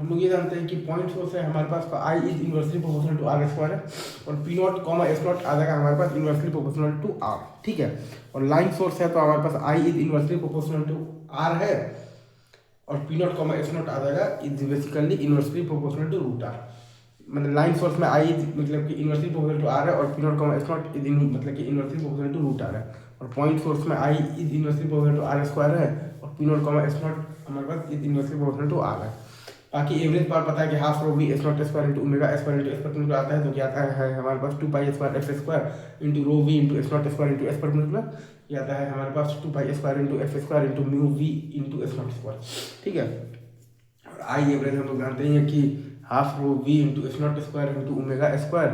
हम लोग ये जानते हैं कि पॉइंट सोर्स है हमारे पास I is inversely proportional to R square है, और P not comma S naught आ जाएगा हमारे पास इन्वर्सली प्रोपोर्शनल टू आर, ठीक है। और लाइन सोर्स है तो हमारे पास I is inversely proportional to R है, और P not comma S naught आ जाएगा is basically inversely proportional to root R. मतलब लाइन सोर्स में आई मतलब कि इन्वर्सली प्रोपोर्शनल टू आर है, और P not comma S not is मतलब कि inversely proportional to root R है। और पॉइंट सोर्स में I is inversely proportional to R square है, और P not comma S naught हमारे पास is inversely proportional to R है। बाकी एवरेज बार पता है कि half rho V S not square into omega square into S पर आता है, तो क्या आता है हमारे पास 2 pi square x square into rho we into s not square into S पर ये आता है हमारे पास 2 pi square into f square into mu v into s not square, ठीक है। और आई एवरेज हम लोग जानते हैं कि half rho we into s not square into omega square,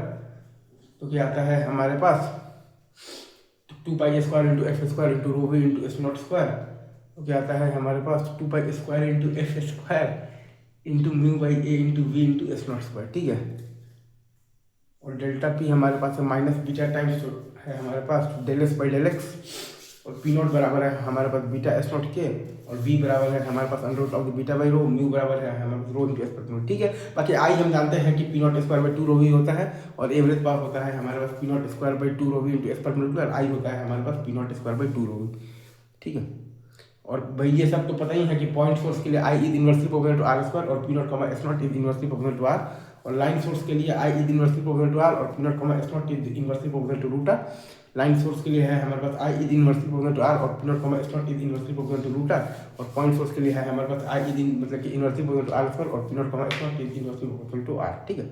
तो क्या आता है हमारे पास 2 pi square into f square into rho we into s not square, तो क्या आता है हमारे पास 2 pi square into f square into mu by a into v into s not square, ठीक है। और डेल्टा पी हमारे पास है माइनस बीटा टाइम्स है हमारे पास del S by del X, और पी नॉट बराबर है हमारे पास बीटा एस नॉट के, और वी बराबर है हमारे पास under root of beta by rho, mu बराबर है हमारे पास रो इंटू एस पर, ठीक है। बाकी आई हम जानते हैं कि P naught square by 2 rho V होता है, और एवरेज पास होता है हमारे पास P naught square by 2 rho we into S पर, और आई होता है हमारे पास P naught square by 2 rho V, ठीक है। और भाई ये सब तो पता ही है कि पॉइंट सोर्स के लिए I is inversely proportional to R square, और P not comma S not is inversely proportional to R, और लाइन सोर्स के लिए I is inversely proportional to R, और P not comma S not is inversely proportional to root R. Line source के लिए है हमारे पास I is inversely proportional to R, और P not comma S not is inversely proportional to root are. और point source के लिए है हमारे पास आई इज मतलब कि inversely proportional to R square, और P not comma S not is inversely proportional to R, ठीक है।